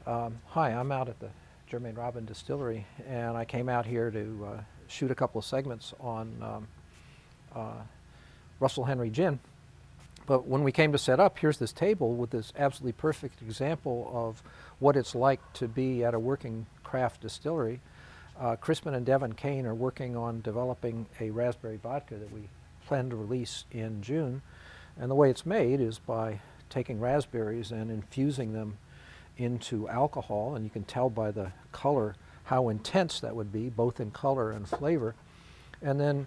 Hi, I'm out at the Germain Robin Distillery, and I came out here to shoot a couple of segments on uh, Russell Henry gin. But when we came to set up, here's this table with this absolutely perfect example of what it's like to be at a working craft distillery. Crispin and Devin Kane are working on developing a raspberry vodka that we plan to release in June. And the way it's made is by taking raspberries and infusing them into alcohol, and you can tell by the color how intense that would be, both in color and flavor. And then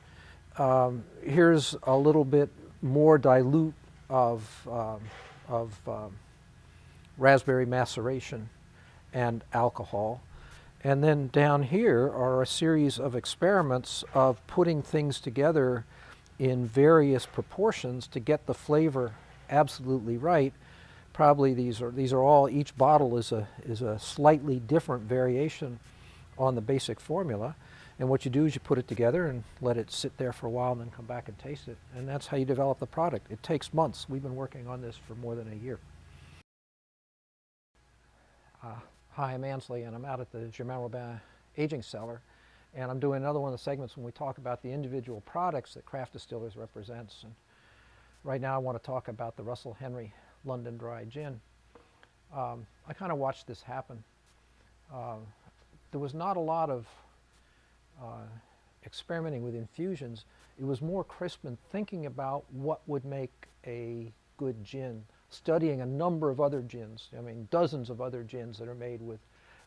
here's a little bit more dilute of raspberry maceration and alcohol. And then down here are a series of experiments of putting things together in various proportions to get the flavor absolutely right. Probably these are all, each bottle is a slightly different variation on the basic formula. And what you do is you put it together and let it sit there for a while and then come back and taste it. And that's how you develop the product. It takes months. We've been working on this for more than a year. Hi, I'm Ansley, and I'm out at the Germain Robin Aging Cellar. And I'm doing another one of the segments when we talk about the individual products that craft distillers represents. And right now I want to talk about the Russell Henry London Dry Gin. I kind of watched this happen. There was not a lot of experimenting with infusions. It was more Crispin thinking about what would make a good gin, studying a number of other gins, I mean dozens of other gins that are made with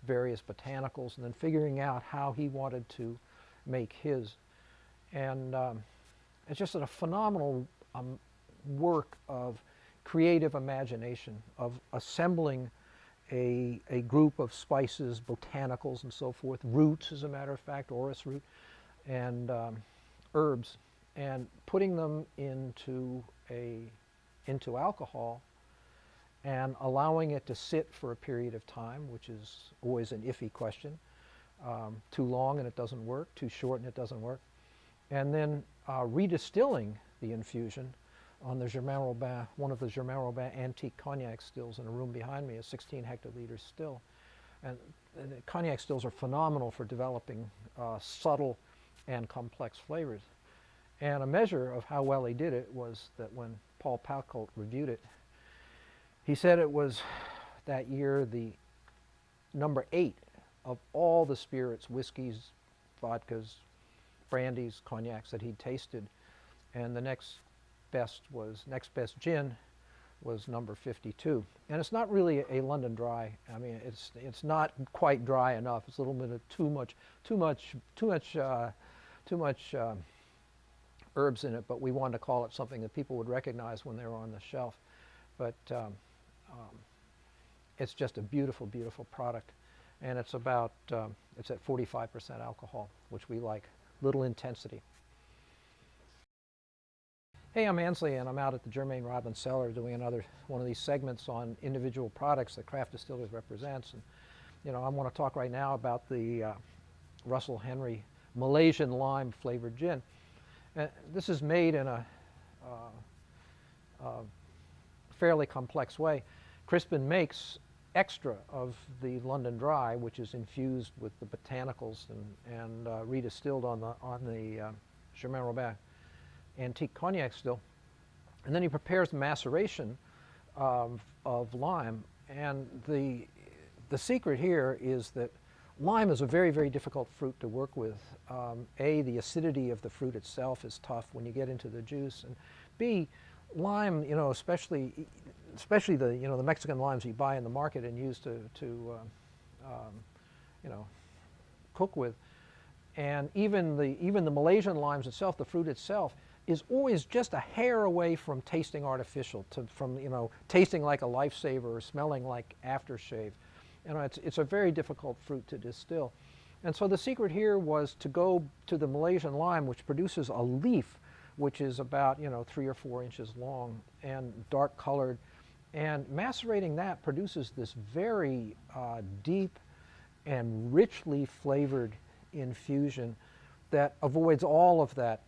various botanicals, and then figuring out how he wanted to make his. And it's just a phenomenal work of creative imagination, of assembling a group of spices, botanicals and so forth, roots as a matter of fact, orris root, and herbs, and putting them into alcohol and allowing it to sit for a period of time, which is always an iffy question. Too long and it doesn't work, too short and it doesn't work. And then redistilling the infusion on the Germain Robin, one of the Germain Robin antique cognac stills in a room behind me, a 16 hectoliter still. And the cognac stills are phenomenal for developing subtle and complex flavors. And a measure of how well he did it was that when Paul Paucult reviewed it, he said it was that year the number 8 of all the spirits, whiskeys, vodkas, brandies, cognacs that he'd tasted. And the next best gin was number 52. And it's not really a London Dry. I mean, it's not quite dry enough. It's a little bit of too much herbs in it, but we wanted to call it something that people would recognize when they were on the shelf. But it's just a beautiful, beautiful product. And it's about, it's at 45% alcohol, which we like. Little intensity. Hey, I'm Ansley, and I'm out at the Germain Robin Cellar doing another one of these segments on individual products that craft distillers represents. And I want to talk right now about the Russell Henry Malaysian lime flavored gin. This is made in a fairly complex way. Crispin makes extra of the London Dry, which is infused with the botanicals and redistilled on the Germain Robin antique cognac still. And then he prepares the maceration of lime. And the secret here is that lime is a very, very difficult fruit to work with. The acidity of the fruit itself is tough when you get into the juice. And B, lime, especially the Mexican limes you buy in the market and use to cook with, and even the Malaysian limes itself, the fruit itself, is always just a hair away from tasting artificial, from tasting like a lifesaver or smelling like aftershave. It's a very difficult fruit to distill. And so the secret here was to go to the Malaysian lime, which produces a leaf which is about 3 or 4 inches long and dark colored. And macerating that produces this very deep and richly flavored infusion that avoids all of that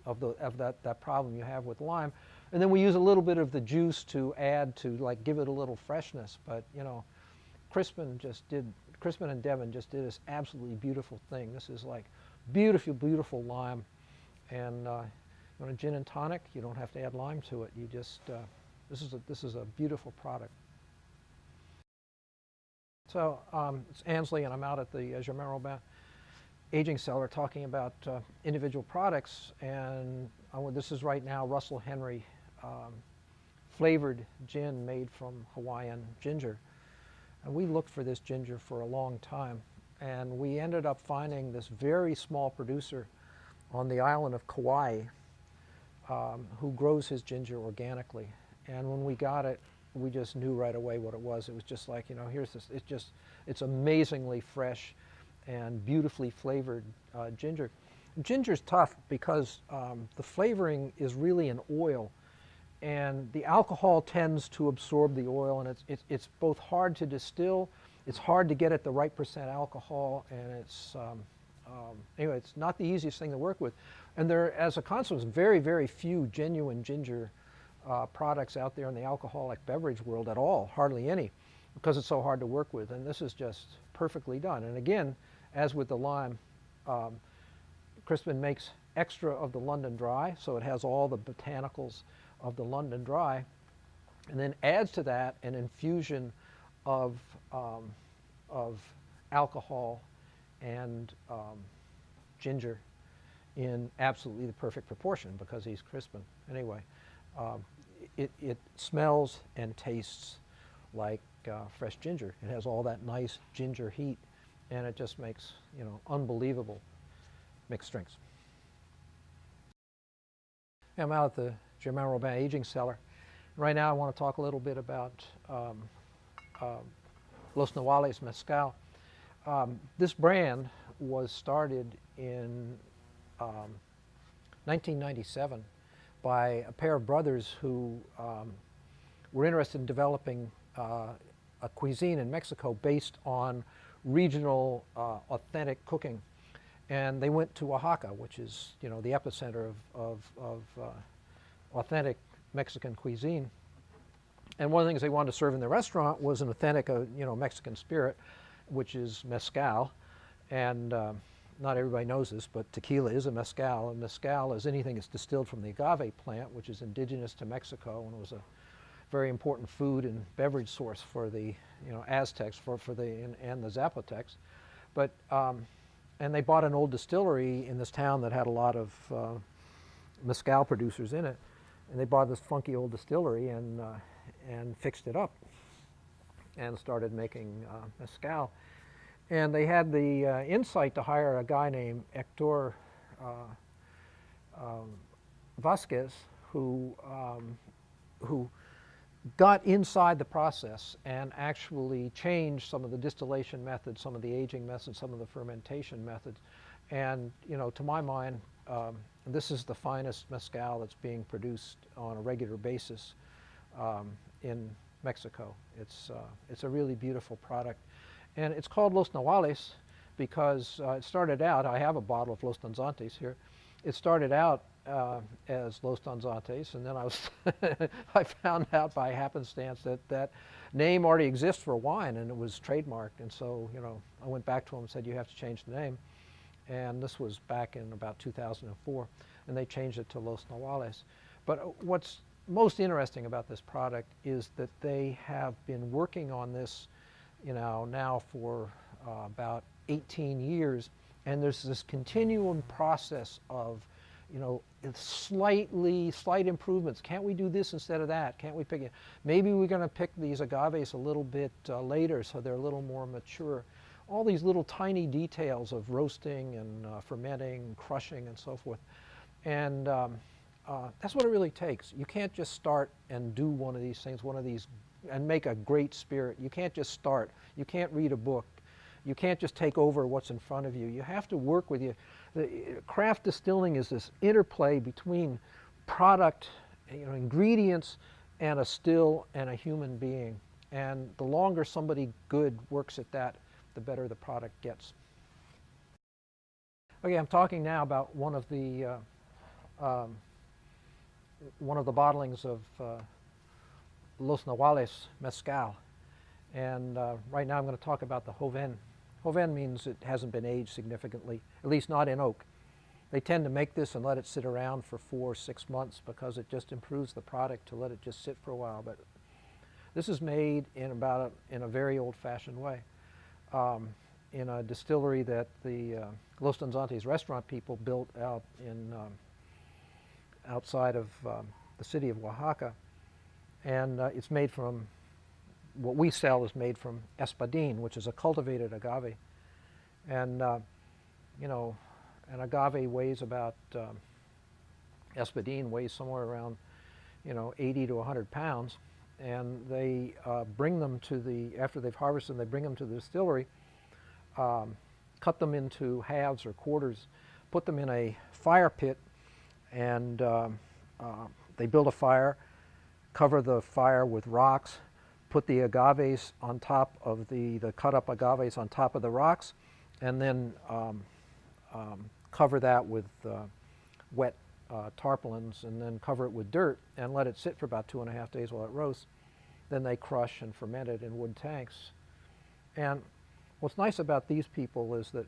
that problem you have with lime. And then we use a little bit of the juice to add to like give it a little freshness. But you know, Crispin and Devin just did this absolutely beautiful thing. This is like beautiful, beautiful lime. And you want a gin and tonic, you don't have to add lime to it. You just, this is a beautiful product. So it's Ansley, and I'm out at the Germain Robin aging cellar talking about individual products. And this is right now Russell Henry flavored gin made from Hawaiian ginger. And we looked for this ginger for a long time. And we ended up finding this very small producer on the island of Kauai who grows his ginger organically. And when we got it, we just knew right away what it was. It was just like, you know, here's this, it's amazingly fresh and beautifully flavored ginger. Ginger's tough because the flavoring is really an oil, and the alcohol tends to absorb the oil, and it's both hard to distill, it's hard to get at the right percent alcohol, and it's, anyway, it's not the easiest thing to work with. And there, as a consequence, very, very few genuine ginger products out there in the alcoholic beverage world at all, hardly any, because it's so hard to work with. And this is just perfectly done. And again, as with the lime, Crispin makes extra of the London Dry, so it has all the botanicals of the London Dry, and then adds to that an infusion of alcohol and ginger in absolutely the perfect proportion because he's Crispin. Anyway, it smells and tastes like fresh ginger. It has all that nice ginger heat, and it just makes, you know, unbelievable mixed drinks. I'm out at the Germain Robin aging cellar. Right now I want to talk a little bit about Los Nahuales Mezcal. This brand was started in 1997 by a pair of brothers who were interested in developing a cuisine in Mexico based on regional authentic cooking. And they went to Oaxaca, which is, you know, the epicenter of authentic Mexican cuisine. And one of the things they wanted to serve in their restaurant was an authentic, you know, Mexican spirit, which is mezcal. And not everybody knows this, but tequila is a mezcal, and mezcal is anything that's distilled from the agave plant, which is indigenous to Mexico, and was a very important food and beverage source for the, you know, Aztecs, and the Zapotecs. But and they bought an old distillery in this town that had a lot of mezcal producers in it, and they bought this funky old distillery and fixed it up and started making mezcal. And they had the insight to hire a guy named Hector Vasquez, who got inside the process and actually changed some of the distillation methods, some of the aging methods, some of the fermentation methods. And, you know, to my mind, this is the finest mezcal that's being produced on a regular basis in Mexico. It's a really beautiful product. And it's called Los Nahuales because it started out, I have a bottle of Los Danzantes here. It started out as Los Danzantes, and then I found out by happenstance that that name already exists for wine, and it was trademarked. And so, you know, I went back to them and said, you have to change the name. And this was back in about 2004, and they changed it to Los Nahuales. But what's most interesting about this product is that they have been working on this, you know, now for about 18 years, and there's this continuum process of, you know, slight improvements. Can't we do this instead of that? Can't we pick it? Maybe we're going to pick these agaves a little bit later so they're a little more mature. All these little tiny details of roasting and fermenting, crushing, and so forth. And that's what it really takes. You can't just start and do one of these things, and make a great spirit. You can't just start. You can't read a book. You can't just take over what's in front of you. You have to work with you. Craft distilling is this interplay between product, you know, ingredients, and a still and a human being. And the longer somebody good works at that, the better the product gets. Okay, I'm talking now about one of the one of the bottlings of Los Nahuales Mezcal. And right now I'm going to talk about the Joven. Joven means it hasn't been aged significantly, at least not in oak. They tend to make this and let it sit around for 4 or 6 months because it just improves the product to let it just sit for a while. But this is made in in a very old-fashioned way, in a distillery that the Los Danzantes restaurant people built out in outside of the city of Oaxaca, and it's made from what we sell is made from espadín, which is a cultivated agave, and you know. An agave weighs about, espadín weighs somewhere around, 80 to 100 pounds. And they bring them to after they've harvested them, they bring them to the distillery, cut them into halves or quarters, put them in a fire pit, and they build a fire, cover the fire with rocks, put the agaves on top of the cut up agaves on top of the rocks, and then cover that with wet tarpaulins, and then cover it with dirt and let it sit for about 2.5 days while it roasts. Then they crush and ferment it in wood tanks. And what's nice about these people is that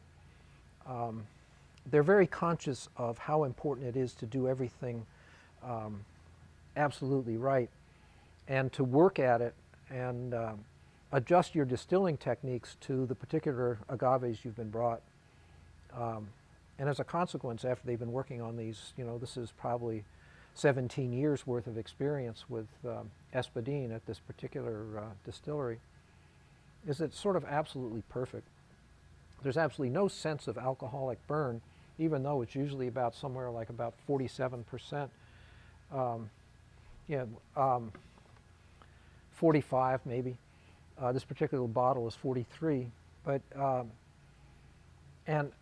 they're very conscious of how important it is to do everything absolutely right, and to work at it and adjust your distilling techniques to the particular agaves you've been brought. And as a consequence, after they've been working on these, this is probably 17 years worth of experience with espadín at this particular distillery, is it's sort of absolutely perfect. There's absolutely no sense of alcoholic burn, even though it's usually about somewhere like about 47%. 45 maybe. This particular bottle is 43, but and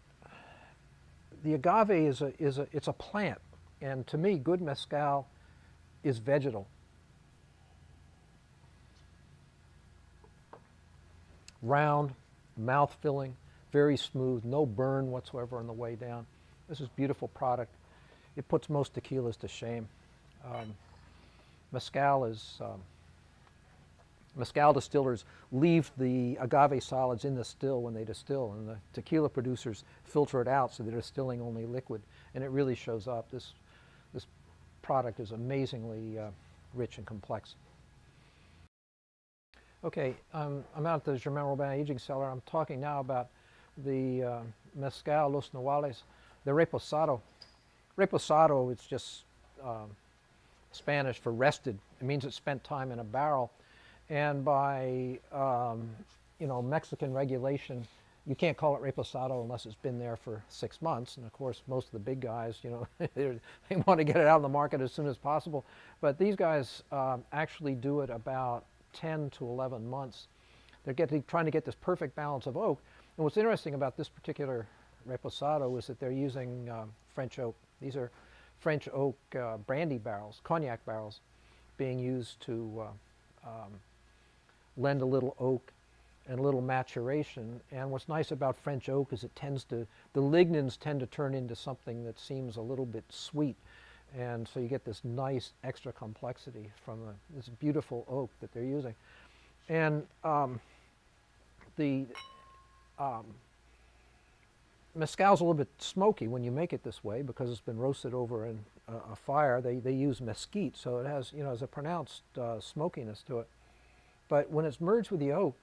the agave it's a plant, and to me, good mezcal is vegetal. Round, mouth-filling, very smooth, no burn whatsoever on the way down. This is a beautiful product. It puts most tequilas to shame. Mezcal distillers leave the agave solids in the still when they distill, and the tequila producers filter it out so they're distilling only liquid, and it really shows up. This product is amazingly rich and complex. Okay, I'm out at the Germain Robin aging cellar. I'm talking now about the Mezcal Los Nahuales, the Reposado. Reposado, it's just Spanish for rested. It means it spent time in a barrel. And by Mexican regulation, you can't call it reposado unless it's been there for 6 months. And of course, most of the big guys, they want to get it out on the market as soon as possible. But these guys actually do it about 10 to 11 months. They're trying to get this perfect balance of oak. And what's interesting about this particular reposado is that they're using French oak. These are French oak brandy barrels, cognac barrels, being used to lend a little oak and a little maturation. And what's nice about French oak is the lignins tend to turn into something that seems a little bit sweet. And so you get this nice extra complexity from this beautiful oak that they're using. And the mezcal's a little bit smoky when you make it this way because it's been roasted over a fire. They use mesquite, so it has, has a pronounced smokiness to it. But when it's merged with the oak,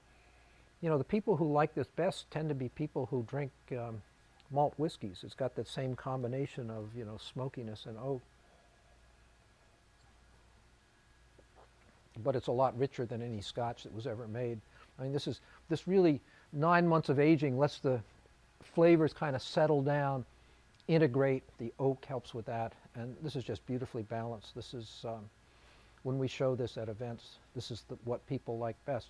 the people who like this best tend to be people who drink malt whiskeys. It's got that same combination of, smokiness and oak. But it's a lot richer than any scotch that was ever made. I mean, this really 9 months of aging lets the flavors kind of settle down, integrate. The oak helps with that, and this is just beautifully balanced. This is when we show this at events, this is what people like best.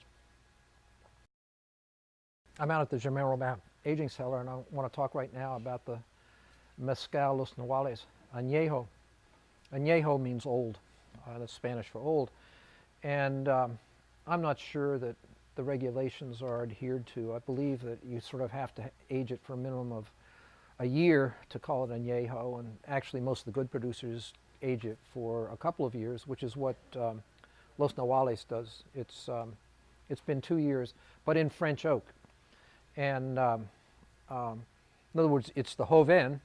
I'm out at the Germain Robin aging cellar, and I want to talk right now about the Mezcal Los Nahuales, Añejo. Añejo means old. That's Spanish for old. And I'm not sure that the regulations are adhered to. I believe that you sort of have to age it for a minimum of a year to call it Añejo, and actually most of the good producers age it for a couple of years, which is what Los Nahuales does. It's been 2 years, but in French oak. And in other words, it's the Joven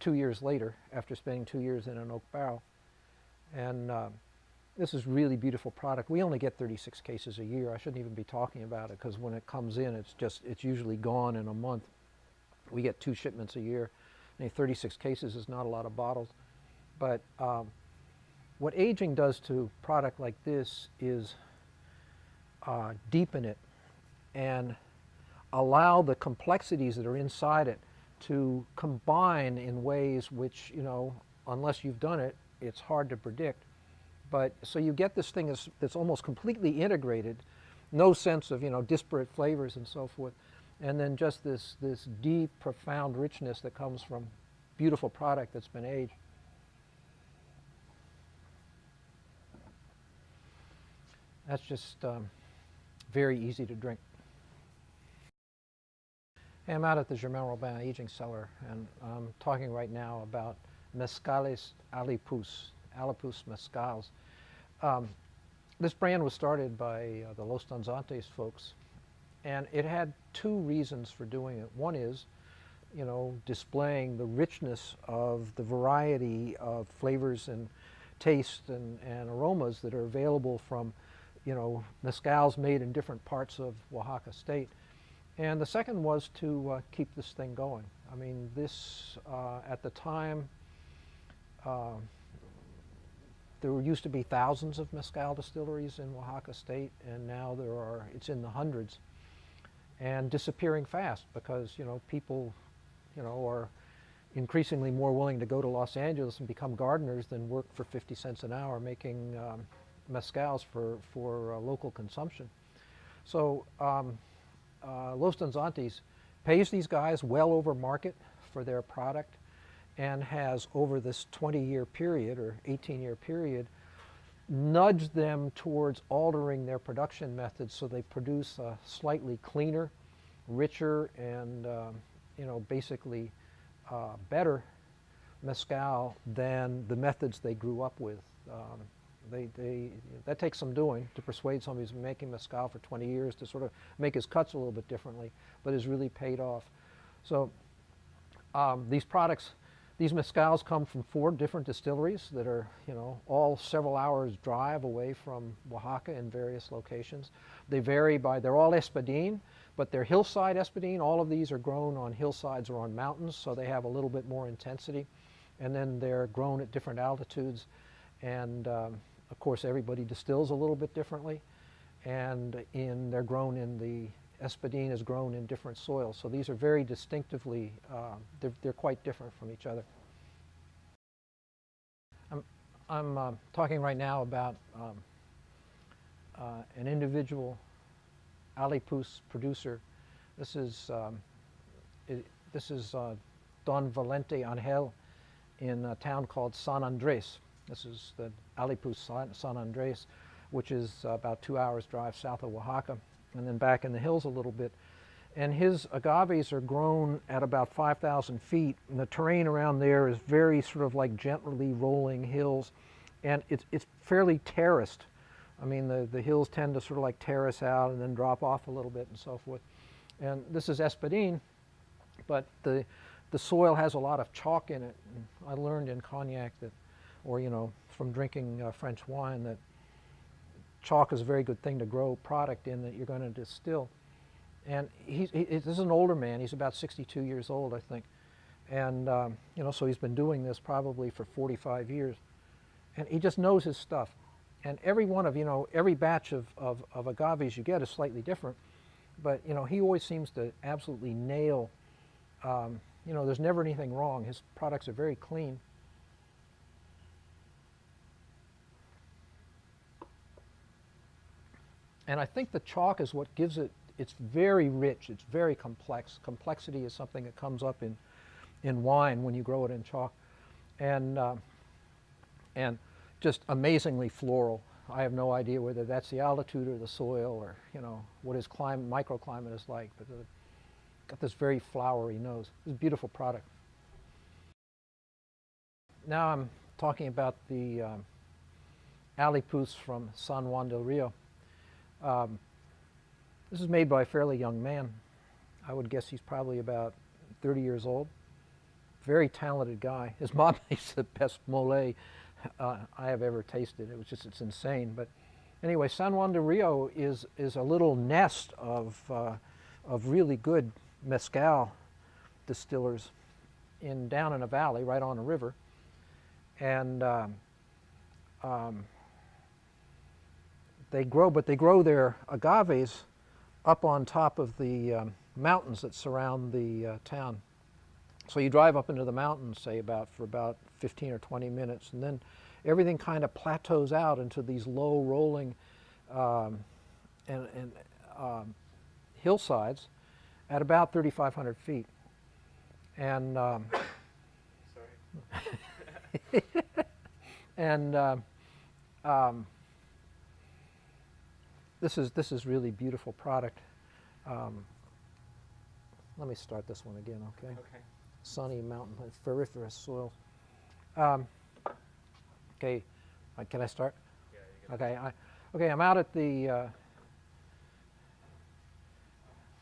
2 years later, after spending 2 years in an oak barrel. And this is really beautiful product. We only get 36 cases a year. I shouldn't even be talking about it, because when it comes in, it's usually gone in a month. We get 2 shipments a year. And 36 cases is not a lot of bottles. But what aging does to product like this is deepen it and allow the complexities that are inside it to combine in ways which, you know, unless you've done it, it's hard to predict. But so you get this thing that's almost completely integrated, no sense of, you know, disparate flavors and so forth, and then just this deep, profound richness that comes from beautiful product that's been aged. That's just very easy to drink. I'm out at the Germain Robin aging cellar, and I'm talking right now about Mezcales Alipus, Alipus Mezcals. This brand was started by the Los Danzantes folks, and it had 2 reasons for doing it. One is, you know, displaying the richness of the variety of flavors and tastes and aromas that are available from, you know, mezcals made in different parts of Oaxaca State. And the second was to keep this thing going. I mean, this, at the time, there used to be thousands of mezcal distilleries in Oaxaca State, and now it's in the hundreds, and disappearing fast because, you know, people, you know, are increasingly more willing to go to Los Angeles and become gardeners than work for 50 cents an hour making mezcals for local consumption. So Los Danzantes pays these guys well over market for their product, and has, over this 20-year period or 18-year period, nudged them towards altering their production methods so they produce a slightly cleaner, richer, and you know, basically better mezcal than the methods they grew up with. That takes some doing to persuade somebody who's been making mezcal for 20 years to sort of make his cuts a little bit differently, but has really paid off. So these products, these mezcals come from 4 different distilleries that are, you know, all several hours drive away from Oaxaca in various locations. They vary by, they're all Espadin, but they're hillside Espadin. All of these are grown on hillsides or on mountains, so they have a little bit more intensity. And then they're grown at different altitudes. And of course, everybody distills a little bit differently. And they're grown in the Espadin is grown in different soils. So these are very distinctively, they're quite different from each other. I'm talking right now about an individual Alipus producer. This is Don Valente Angel in a town called San Andres. This is the Alipus San Andres, which is about 2 hours drive south of Oaxaca, and then back in the hills a little bit. And his agaves are grown at about 5,000 feet, and the terrain around there is very sort of like gently rolling hills, and it's fairly terraced. I mean, the hills tend to sort of like terrace out and then drop off a little bit and so forth. And this is Espadin, but the soil has a lot of chalk in it. And I learned in cognac that, or you know, from drinking French wine, that chalk is a very good thing to grow product in that you're going to distill. And this is an older man. He's about 62 years old, I think. And, you know, so he's been doing this probably for 45 years. And he just knows his stuff. And every one of, you know, every batch of agaves you get is slightly different. But, you know, he always seems to absolutely nail, you know, there's never anything wrong. His products are very clean. And I think the chalk is what gives it, it's very rich, it's very complex. Complexity is something that comes up in wine when you grow it in chalk. And just amazingly floral. I have no idea whether that's the altitude or the soil or, you know, what his microclimate is like, but got this very flowery nose. It's a beautiful product. Now I'm talking about the Alipus from San Juan del Rio. This is made by a fairly young man. I would guess he's probably about 30 years old. Very talented guy. His mom makes the best mole I have ever tasted. It's insane. But anyway, San Juan del Rio is a little nest of really good mezcal distillers down in a valley right on a river. And they grow their agaves up on top of the mountains that surround the town. So you drive up into the mountains, say for about 15 or 20 minutes, and then everything kind of plateaus out into these low rolling hillsides at about 3,500 feet. And sorry. And this is really beautiful product. Let me start this one again, okay? Okay. Sunny mountain, feriferous soil. Okay, can I start? Yeah, you can. Okay, I'm out at the. Let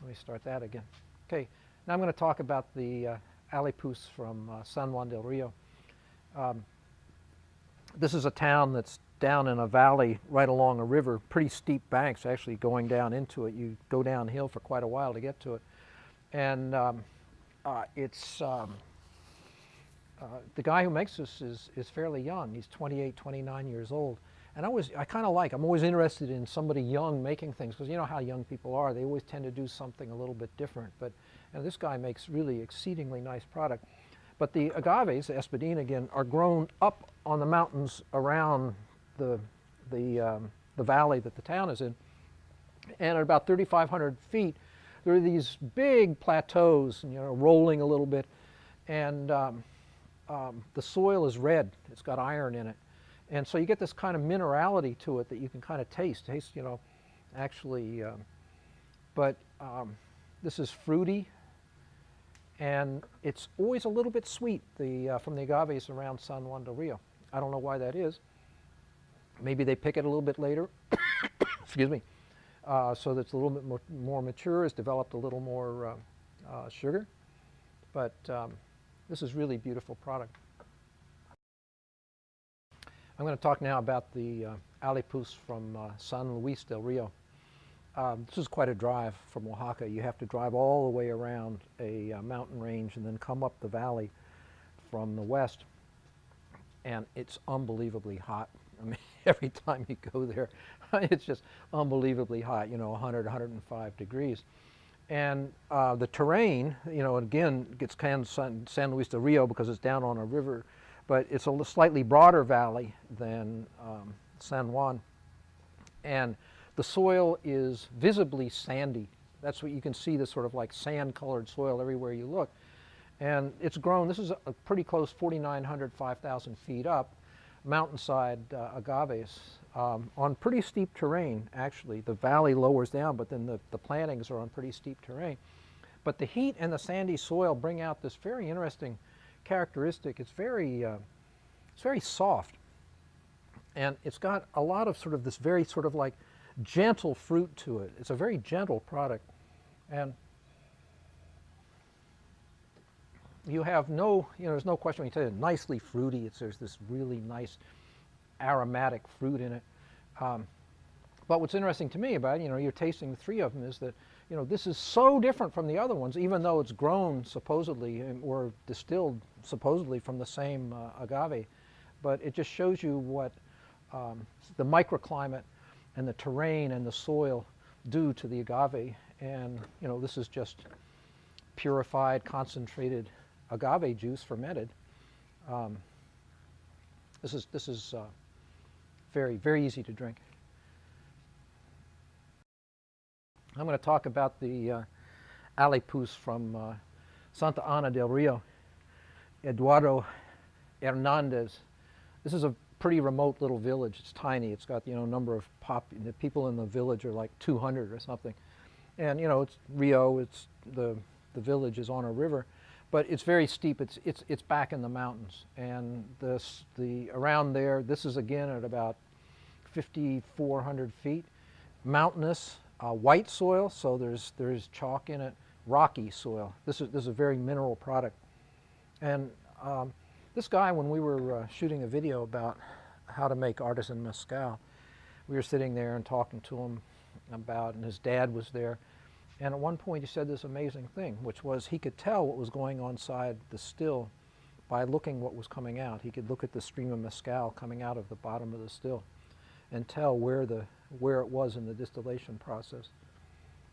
me start that again. Okay, now I'm going to talk about the Alipus from San Juan del Rio. This is a town that's down in a valley right along a river, pretty steep banks actually going down into it. You go downhill for quite a while to get to it. And the guy who makes this is fairly young. He's 28, 29 years old. And I'm always interested in somebody young making things, because you know how young people are. They always tend to do something a little bit different. But this guy makes really exceedingly nice product. But the agaves, the espadín again, are grown up on the mountains around the valley that the town is in. And at about 3,500 feet, there are these big plateaus, rolling a little bit. And the soil is red. It's got iron in it. And so you get this kind of minerality to it that you can kind of taste, actually. But this is fruity. And it's always a little bit sweet from the agaves around San Juan del Rio. I don't know why that is. Maybe they pick it a little bit later, excuse me, so that it's a little bit more mature, has developed a little more sugar. But this is really beautiful product. I'm going to talk now about the Alipus from San Luis del Rio. This is quite a drive from Oaxaca. You have to drive all the way around a mountain range and then come up the valley from the west. And it's unbelievably hot. I mean, every time you go there, it's just unbelievably hot, 100, 105 degrees. And the terrain, again, gets San Luis del Rio because it's down on a river, but it's a slightly broader valley than San Juan. And the soil is visibly sandy. That's what you can see, this sort of like sand-colored soil everywhere you look. And it's grown, this is a pretty close 4,900, 5,000 feet up, mountainside agaves on pretty steep terrain, actually. The valley lowers down, but then the plantings are on pretty steep terrain. But the heat and the sandy soil bring out this very interesting characteristic. It's very soft. And it's got a lot of sort of this very sort of like gentle fruit to it. It's a very gentle product. And you have there's no question when you tell it nicely fruity. There's this really nice aromatic fruit in it. But what's interesting to me about it, you're tasting the three of them, is that, this is so different from the other ones, even though it's grown supposedly or distilled supposedly from the same agave. But it just shows you what the microclimate and the terrain and the soil do to the agave. And, this is just purified, concentrated agave juice fermented. This is very, very easy to drink. I'm going to talk about the Alipus from Santa Ana del Rio, Eduardo Hernandez. This is a pretty remote little village. It's tiny. It's got, number of the people in the village are like 200 or something. And, it's Rio, the village is on a river. but it's very steep. It's back in the mountains, and the around there. This is again at about 5,400 feet, mountainous, white soil. So there's chalk in it, rocky soil. This is a very mineral product, and this guy, when we were shooting a video about how to make artisan mezcal, we were sitting there and talking to him about, and his dad was there. And at one point he said this amazing thing, which was he could tell what was going on inside the still by looking what was coming out. He could look at the stream of mezcal coming out of the bottom of the still and tell where it was in the distillation process.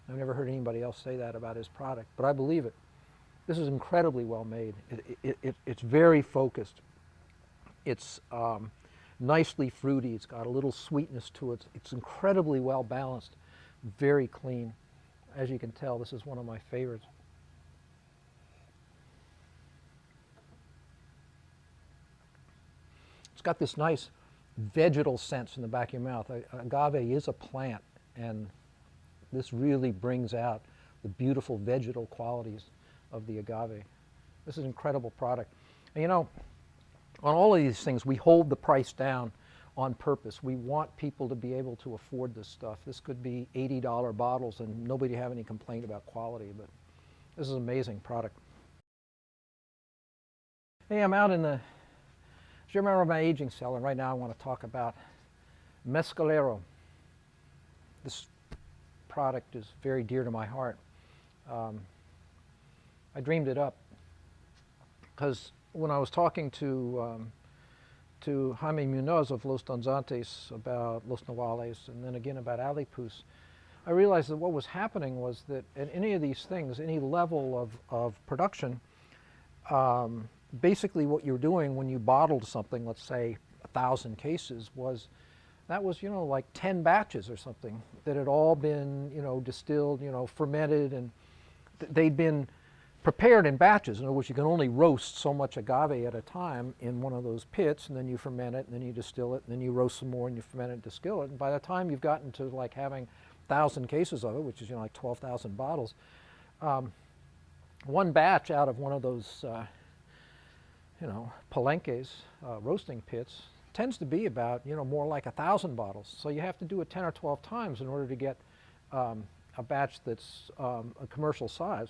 I've never heard anybody else say that about his product, but I believe it. This is incredibly well made. It's very focused. It's nicely fruity. It's got a little sweetness to it. It's incredibly well balanced, very clean. As you can tell, this is one of my favorites. It's got this nice vegetal sense in the back of your mouth. Agave is a plant, and this really brings out the beautiful vegetal qualities of the agave. This is an incredible product. And you know, on all of these things, we hold the price down on purpose. We want people to be able to afford this stuff. This could be $80 bottles and nobody have any complaint about quality, but this is an amazing product. Hey, I'm out in the German my aging cellar, and right now I want to talk about Mescalero. This product is very dear to my heart. I dreamed it up because when I was talking to Jaime Munoz of Los Danzantes about Los Nogales and then again about Alipus, I realized that what was happening was that at any of these things, any level of production, basically what you're doing when you bottled something, let's say 1,000 cases, was that was, you know, like 10 batches or something that had all been, you know, distilled, you know, fermented, and they'd been prepared in batches. In other words, you can only roast so much agave at a time in one of those pits, and then you ferment it, and then you distill it, and then you roast some more, and you ferment it and distill it. And by the time you've gotten to like having 1,000 cases of it, which is, you know, like 12,000 bottles, one batch out of one of those, you know, palenques, roasting pits, tends to be about, you know, more like 1,000 bottles. So you have to do it 10 or 12 times in order to get a batch that's a commercial size.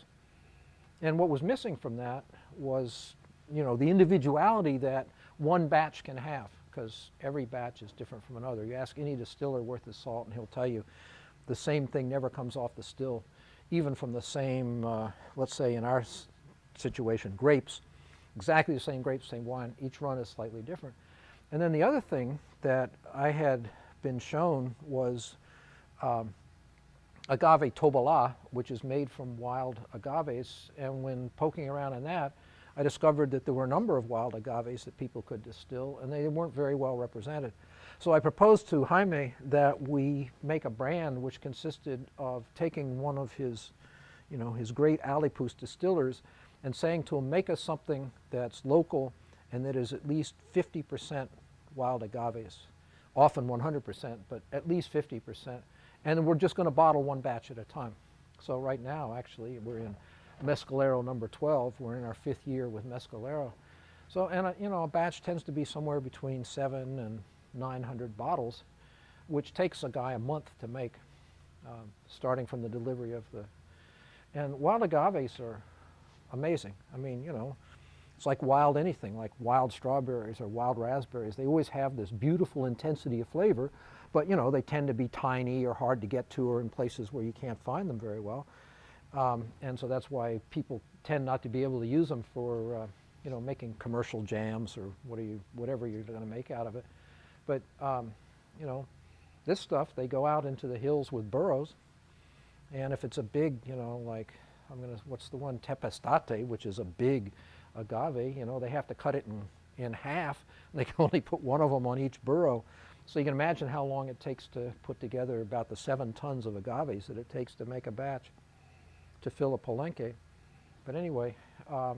And what was missing from that was, you know, the individuality that one batch can have, because every batch is different from another. You ask any distiller worth his salt and he'll tell you the same thing never comes off the still, even from the same, let's say in our situation, grapes, exactly the same grapes, same wine, each run is slightly different. And then the other thing that I had been shown was agave tobala, which is made from wild agaves, and when poking around in that, I discovered that there were a number of wild agaves that people could distill, and they weren't very well represented. So I proposed to Jaime that we make a brand which consisted of taking one of his, you know, his great Alipus distillers and saying to him, make us something that's local and that is at least 50% wild agaves, often 100%, but at least 50%. And we're just going to bottle one batch at a time. So right now, actually, we're in Mescalero number 12. We're in our 5th year with Mescalero. So, and you know, a batch tends to be somewhere between 700 and 900 bottles, which takes a guy a month to make, starting from the delivery of the. And wild agaves are amazing. I mean, you know, it's like wild anything, like wild strawberries or wild raspberries. They always have this beautiful intensity of flavor, but you know, they tend to be tiny or hard to get to or in places where you can't find them very well. And so that's why people tend not to be able to use them for, you know, making commercial jams or whatever you're going to make out of it. But, you know, this stuff, they go out into the hills with burros, and if it's a big, you know, like, what's the one, Tepestate, which is a big agave, you know, they have to cut it in half, and they can only put one of them on each burro. So you can imagine how long it takes to put together about the 7 tons of agaves that it takes to make a batch to fill a palenque. But anyway, you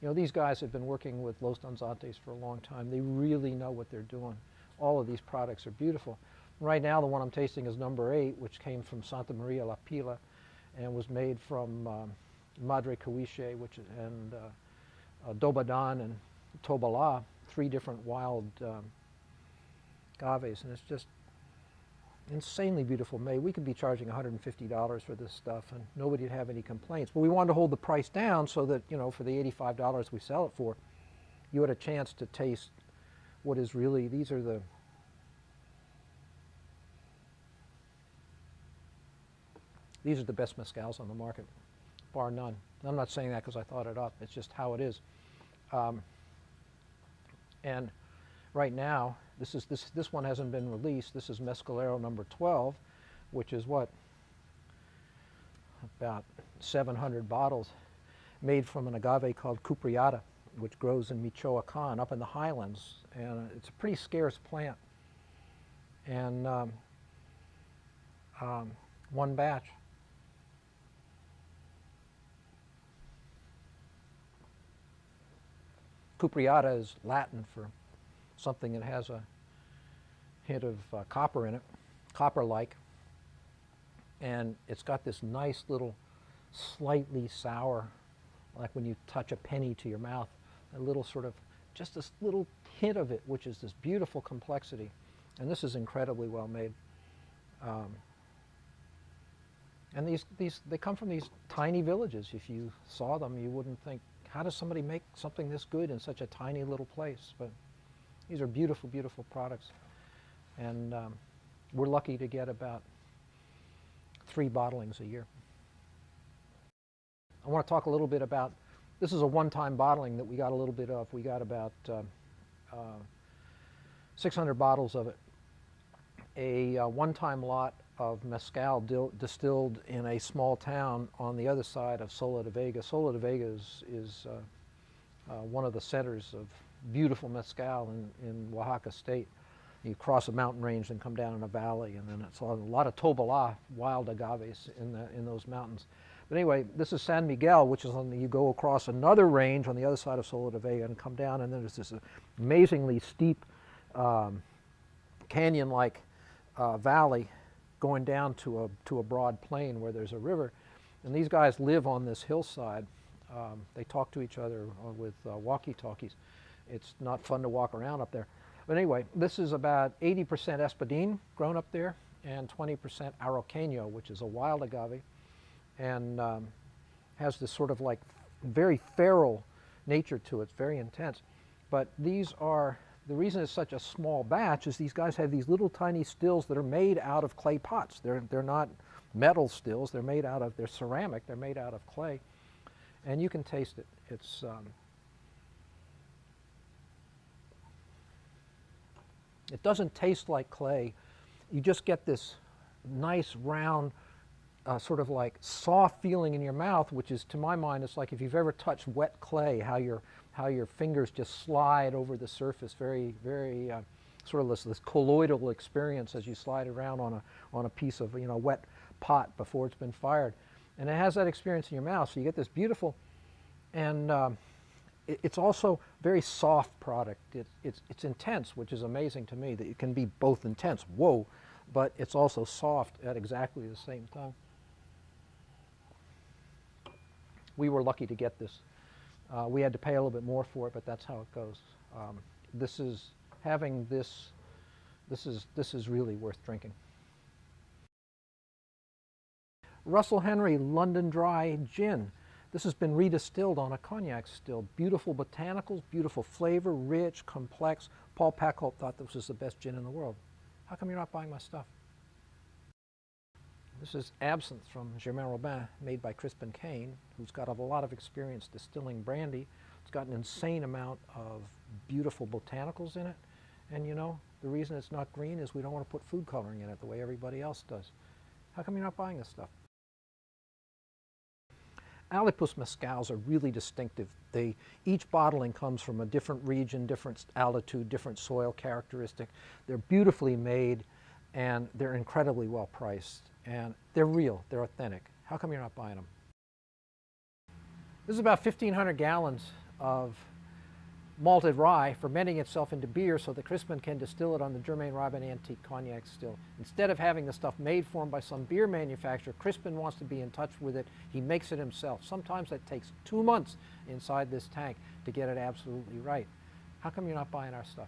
know, these guys have been working with Los Danzantes for a long time. They really know what they're doing. All of these products are beautiful. Right now, the one I'm tasting is number 8, which came from Santa Maria La Pila. and was made from Madre Cuiche, and Dobadan and Tobala, 3 different wild agaves, and it's just insanely beautiful made. We could be charging $150 for this stuff and nobody would have any complaints. But we wanted to hold the price down so that, you know, for the $85 we sell it for, you had a chance to taste what is really, these are the best mezcals on the market, bar none. I'm not saying that because I thought it up. It's just how it is. And right now, this one hasn't been released. This is Mescalero number 12, which is what? About 700 bottles, made from an agave called Cupriata, which grows in Michoacan up in the highlands. And it's a pretty scarce plant. And one batch. Cupriata is Latin for something that has a hint of copper in it, copper-like, and it's got this nice little slightly sour, like when you touch a penny to your mouth, a little sort of, just this little hint of it, which is this beautiful complexity. And this is incredibly well made. And they come from these tiny villages. If you saw them, you wouldn't think, how does somebody make something this good in such a tiny little place? But these are beautiful, beautiful products. And we're lucky to get about 3 bottlings a year. I want to talk a little bit about, this is a one-time bottling that we got a little bit of. We got about 600 bottles of it. A one-time lot of mezcal distilled in a small town on the other side of Sola de Vega. Sola de Vega is one of the centers of beautiful mezcal in Oaxaca State. You cross a mountain range and come down in a valley, and then it's a lot of Tobala, wild agaves in those mountains. But anyway, this is San Miguel, which is you go across another range on the other side of Sola de Vega and come down, and then there's this amazingly steep canyon-like valley going down to a broad plain where there's a river. And these guys live on this hillside. They talk to each other with walkie-talkies. It's not fun to walk around up there. But anyway, this is about 80% Espadín grown up there and 20% Arauqueño, which is a wild agave, and has this sort of like very feral nature to it. It's very intense. But these are, the reason it's such a small batch is these guys have these little tiny stills that are made out of clay pots. They're not metal stills. They're made out of, they're ceramic. They're made out of clay. And you can taste it. It's it doesn't taste like clay. You just get this nice round sort of like soft feeling in your mouth, which is, to my mind, it's like if you've ever touched wet clay, how your fingers just slide over the surface, very, very sort of this colloidal experience as you slide around on a piece of, you know, wet pot before it's been fired. And it has that experience in your mouth, so you get this beautiful, and it's also very soft product. It's intense, which is amazing to me, that it can be both intense, whoa, but it's also soft at exactly the same time. We were lucky to get this. We had to pay a little bit more for it, but that's how it goes. This is really worth drinking. Russell Henry London Dry Gin. This has been redistilled on a cognac still. Beautiful botanicals, beautiful flavor, rich, complex. Paul Packholt thought this was the best gin in the world. How come you're not buying my stuff? This is Absinthe from Germain Robin, made by Crispin Cain, who's got a lot of experience distilling brandy. It's got an insane amount of beautiful botanicals in it. And you know, the reason it's not green is we don't want to put food coloring in it the way everybody else does. How come you're not buying this stuff? Alipus mezcals are really distinctive. Each bottling comes from a different region, different altitude, different soil characteristic. They're beautifully made, and they're incredibly well priced. And they're real, they're authentic. How come you're not buying them? This is about 1,500 gallons of malted rye, fermenting itself into beer so that Crispin can distill it on the Germain Robin Antique Cognac still. Instead of having the stuff made for him by some beer manufacturer, Crispin wants to be in touch with it. He makes it himself. Sometimes that takes 2 months inside this tank to get it absolutely right. How come you're not buying our stuff?